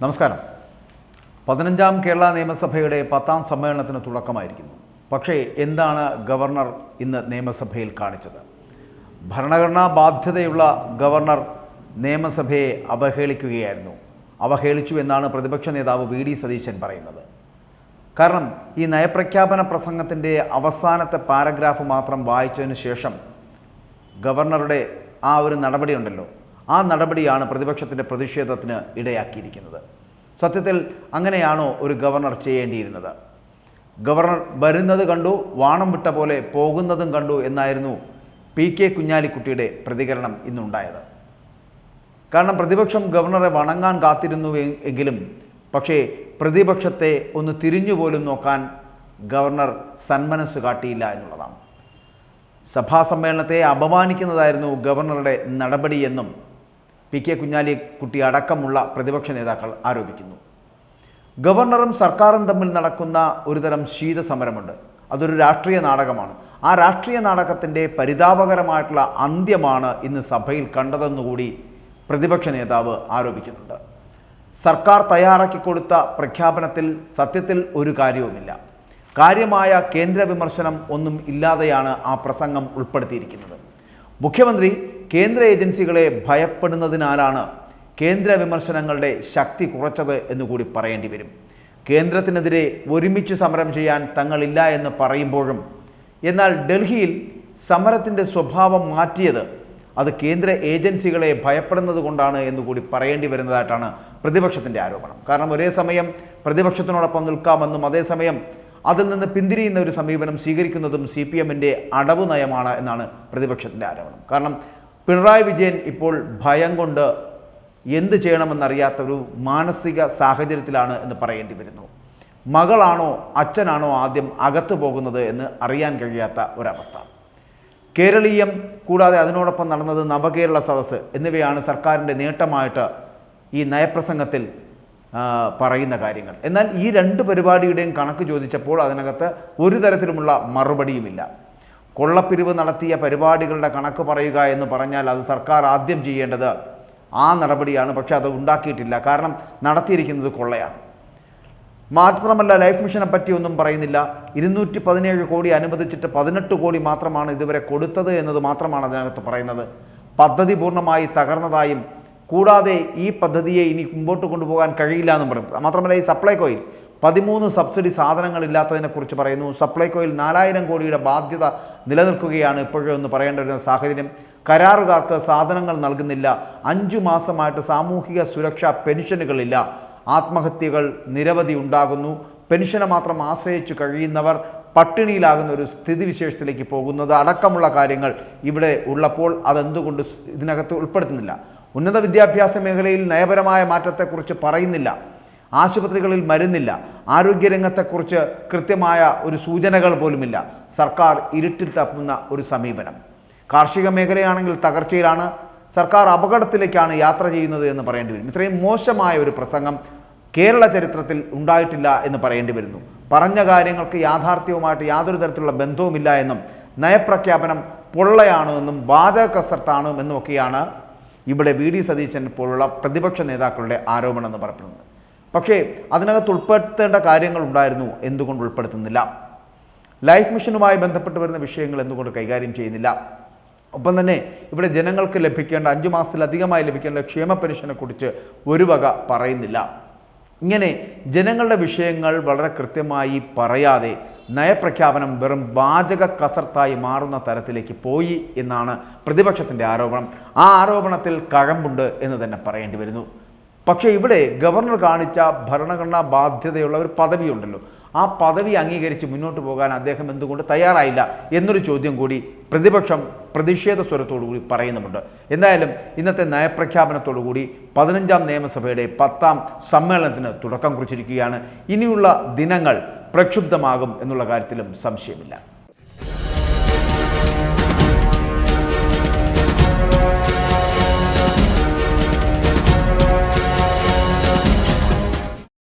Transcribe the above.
നമസ്കാരം. 15ാം കേരള നിയമസഭയുടെ 10ാം സമ്മേളനത്തിന് തുടക്കമായിരിക്കുന്നു. പക്ഷേ എന്താണ് ഗവർണർ ഇന്ന് നിയമസഭയിൽ കാണിച്ചത്? ഭരണഘടനാ ബാധ്യതയുള്ള ഗവർണർ നിയമസഭയെ അവഹേളിക്കുകയായിരുന്നു. അവഹേളിച്ചു എന്നാണ് പ്രതിപക്ഷ നേതാവ് വി ഡി സതീശൻ പറയുന്നത്. കാരണം ഈ നയപ്രഖ്യാപന പ്രസംഗത്തിൻ്റെ അവസാനത്തെ പാരഗ്രാഫ് മാത്രം വായിച്ചതിന് ശേഷം ഗവർണറുടെ ആ ഒരു നടപടിയുണ്ടല്ലോ, ആ നടപടിയാണ് പ്രതിപക്ഷത്തിൻ്റെ പ്രതിഷേധത്തിന് ഇടയാക്കിയിരിക്കുന്നത്. സത്യത്തിൽ അങ്ങനെയാണോ ഒരു ഗവർണർ ചെയ്യേണ്ടിയിരുന്നത്? ഗവർണർ വരുന്നത് കണ്ടു, വാണം വിട്ട പോലെ പോകുന്നതും കണ്ടു എന്നായിരുന്നു PK കുഞ്ഞാലിക്കുട്ടിയുടെ പ്രതികരണം ഇന്നുണ്ടായത്. കാരണം പ്രതിപക്ഷം ഗവർണറെ വണങ്ങാൻ കാത്തിരുന്നു എങ്കിലും പക്ഷേ പ്രതിപക്ഷത്തെ ഒന്ന് തിരിഞ്ഞുപോലും നോക്കാൻ ഗവർണർ സന്മനസ് കാട്ടിയില്ല എന്നുള്ളതാണ്. സഭാ സമ്മേളനത്തെ അപമാനിക്കുന്നതായിരുന്നു ഗവർണറുടെ നടപടിയെന്നും PK കുഞ്ഞാലിക്കുട്ടി അടക്കമുള്ള പ്രതിപക്ഷ നേതാക്കൾ ആരോപിക്കുന്നു. ഗവർണറും സർക്കാരും തമ്മിൽ നടക്കുന്ന ഒരുതരം ശീതസമരമുണ്ട്. അതൊരു രാഷ്ട്രീയ നാടകമാണ്. ആ രാഷ്ട്രീയ നാടകത്തിൻ്റെ പരിതാപകരമായിട്ടുള്ള അന്ത്യമാണ് ഇന്ന് സഭയിൽ കണ്ടതെന്നുകൂടി പ്രതിപക്ഷ നേതാവ് ആരോപിക്കുന്നുണ്ട്. സർക്കാർ തയ്യാറാക്കി കൊടുത്ത പ്രഖ്യാപനത്തിൽ സത്യത്തിൽ ഒരു കാര്യവുമില്ല. കാര്യമായ കേന്ദ്ര വിമർശനം ഒന്നും ഇല്ലാതെയാണ് ആ പ്രസംഗം ഉൾപ്പെടുത്തിയിരിക്കുന്നത്. മുഖ്യമന്ത്രി കേന്ദ്ര ഏജൻസികളെ ഭയപ്പെടുന്നതിനാലാണ് കേന്ദ്ര വിമർശനങ്ങളുടെ ശക്തി കുറച്ചത് എന്നുകൂടി പറയേണ്ടി വരും. കേന്ദ്രത്തിനെതിരെ ഒരുമിച്ച് സമരം ചെയ്യാൻ തങ്ങളില്ല എന്ന് പറയുമ്പോഴും എന്നാൽ ഡൽഹിയിൽ സമരത്തിൻ്റെ സ്വഭാവം മാറ്റിയത് അത് കേന്ദ്ര ഏജൻസികളെ ഭയപ്പെടുന്നത് കൊണ്ടാണ് എന്നുകൂടി പറയേണ്ടി വരുന്നതായിട്ടാണ് പ്രതിപക്ഷത്തിൻ്റെ ആരോപണം. കാരണം ഒരേ സമയം പ്രതിപക്ഷത്തിനോടൊപ്പം നിൽക്കാമെന്നും അതേസമയം അതിൽ നിന്ന് പിന്തിരിയുന്ന ഒരു സമീപനം സ്വീകരിക്കുന്നതും CPMൻ്റെ അടവ് നയമാണ് എന്നാണ് പ്രതിപക്ഷത്തിൻ്റെ ആരോപണം. കാരണം പിണറായി വിജയൻ ഇപ്പോൾ ഭയം കൊണ്ട് എന്ത് ചെയ്യണമെന്നറിയാത്തൊരു മാനസിക സാഹചര്യത്തിലാണ് എന്ന് പറയേണ്ടി വരുന്നു. മകളാണോ അച്ഛനാണോ ആദ്യം അകത്തു പോകുന്നത് എന്ന് അറിയാൻ കഴിയാത്ത ഒരവസ്ഥ. കേരളീയം കൂടാതെ അതിനോടൊപ്പം നടന്നത് നവകേരള സദസ്സ് എന്നിവയാണ് സർക്കാരിൻ്റെ നേട്ടമായിട്ട് ഈ നയപ്രസംഗത്തിൽ പറയുന്ന കാര്യങ്ങൾ. എന്നാൽ ഈ രണ്ട് പരിപാടിയുടെയും കണക്ക് ചോദിച്ചപ്പോൾ അതിനകത്ത് ഒരു തരത്തിലുമുള്ള മറുപടിയുമില്ല. കൊള്ളപ്പിരിവ് നടത്തിയ പരിപാടികളുടെ കണക്ക് പറയുക എന്ന് പറഞ്ഞാൽ അത് സർക്കാർ ആദ്യം ചെയ്യേണ്ടത് ആ നടപടിയാണ്. പക്ഷേ അത് ഉണ്ടാക്കിയിട്ടില്ല. കാരണം നടത്തിയിരിക്കുന്നത് കൊള്ളയാണ്. മാത്രമല്ല ലൈഫ് മിഷനെ പറ്റി ഒന്നും പറയുന്നില്ല. 217 കോടി അനുവദിച്ചിട്ട് 18 കോടി മാത്രമാണ് ഇതുവരെ കൊടുത്തത് എന്നത് മാത്രമാണ് അതിനകത്ത് പറയുന്നത്. പദ്ധതി പൂർണ്ണമായി തകർന്നതായും കൂടാതെ ഈ പദ്ധതിയെ ഇനി മുമ്പോട്ട് കൊണ്ടുപോകാൻ കഴിയില്ല എന്നും പറയും. മാത്രമല്ല ഈ സപ്ലൈകോയിൽ 13 സബ്സിഡി സാധനങ്ങളില്ലാത്തതിനെക്കുറിച്ച് പറയുന്നു. സപ്ലൈകോയിൽ 4000 കോടിയുടെ ബാധ്യത നിലനിൽക്കുകയാണ് ഇപ്പോഴും എന്ന് പറയേണ്ട ഒരു സാഹചര്യം. കരാറുകാർക്ക് സാധനങ്ങൾ നൽകുന്നില്ല. 5 മാസമായിട്ട് സാമൂഹിക സുരക്ഷാ പെൻഷനുകളില്ല. ആത്മഹത്യകൾ നിരവധി ഉണ്ടാകുന്നു. പെൻഷനെ മാത്രം ആശ്രയിച്ചു കഴിയുന്നവർ പട്ടിണിയിലാകുന്ന ഒരു സ്ഥിതിവിശേഷത്തിലേക്ക് പോകുന്നത് അടക്കമുള്ള കാര്യങ്ങൾ ഇവിടെ ഉള്ളപ്പോൾ അതെന്തുകൊണ്ട് ഇതിനകത്ത് ഉൾപ്പെടുത്തുന്നില്ല? ഉന്നത വിദ്യാഭ്യാസ മേഖലയിൽ നയപരമായ മാറ്റത്തെക്കുറിച്ച് പറയുന്നില്ല. ആശുപത്രികളിൽ മരുന്നില്ല. ആരോഗ്യരംഗത്തെക്കുറിച്ച് കൃത്യമായ ഒരു സൂചനകൾ പോലുമില്ല. സർക്കാർ ഇരുട്ടിൽ തപ്പുന്ന ഒരു സമീപനം. കാർഷിക മേഖലയാണെങ്കിൽ തകർച്ചയിലാണ്. സർക്കാർ അപകടത്തിലേക്കാണ് യാത്ര ചെയ്യുന്നത് എന്ന് പറയേണ്ടി വരും. ഇത്രയും മോശമായ ഒരു പ്രസംഗം കേരള ചരിത്രത്തിൽ ഉണ്ടായിട്ടില്ല എന്ന് പറയേണ്ടി വരുന്നു. പറഞ്ഞ കാര്യങ്ങൾക്ക് യാഥാർത്ഥ്യവുമായിട്ട് യാതൊരു തരത്തിലുള്ള ബന്ധവുമില്ല എന്നും നയപ്രഖ്യാപനം പൊള്ളയാണോ എന്നും വാചക കസർത്താണ് എന്നുമൊക്കെയാണ് ഇവിടെ വി ഡി സതീശൻ പോലുള്ള പ്രതിപക്ഷ നേതാക്കളുടെ ആരോപണം എന്ന് പറയപ്പെടുന്നത്. പക്ഷേ അതിനകത്ത് ഉൾപ്പെടുത്തേണ്ട കാര്യങ്ങൾ ഉണ്ടായിരുന്നു. എന്തുകൊണ്ട് ഉൾപ്പെടുത്തുന്നില്ല? ലൈഫ് മിഷനുമായി ബന്ധപ്പെട്ട് വരുന്ന വിഷയങ്ങൾ എന്തുകൊണ്ട് കൈകാര്യം ചെയ്യുന്നില്ല? ഒപ്പം തന്നെ ഇവിടെ ജനങ്ങൾക്ക് ലഭിക്കേണ്ട 5 മാസത്തിലധികമായി ലഭിക്കേണ്ട ക്ഷേമ പെൻഷനെക്കുറിച്ച് ഒരു വക പറയുന്നില്ല. ഇങ്ങനെ ജനങ്ങളുടെ വിഷയങ്ങൾ വളരെ കൃത്യമായി പറയാതെ നയപ്രഖ്യാപനം വെറും വാചക കസർത്തായി മാറുന്ന തരത്തിലേക്ക് പോയി എന്നാണ് പ്രതിപക്ഷത്തിൻ്റെ ആരോപണം. ആ ആരോപണത്തിൽ കഴമ്പുണ്ട് എന്ന് തന്നെ പറയേണ്ടി വരുന്നു. പക്ഷേ ഇവിടെ ഗവർണർ കാണിച്ച ഭരണഘടനാ ബാധ്യതയുള്ള ഒരു പദവിയുണ്ടല്ലോ, ആ പദവി അംഗീകരിച്ച് മുന്നോട്ട് പോകാൻ അദ്ദേഹം എന്തുകൊണ്ട് തയ്യാറായില്ല എന്നൊരു ചോദ്യം കൂടി പ്രതിപക്ഷം പ്രതിഷേധ സ്വരത്തോടു കൂടി പറയുന്നുമുണ്ട്. എന്തായാലും ഇന്നത്തെ നയപ്രഖ്യാപനത്തോടുകൂടി 15ാം നിയമസഭയുടെ 10ാം സമ്മേളനത്തിന് തുടക്കം കുറിച്ചിരിക്കുകയാണ്. ഇനിയുള്ള ദിനങ്ങൾ പ്രക്ഷുബ്ധമാകും എന്നുള്ള കാര്യത്തിലും സംശയമില്ല.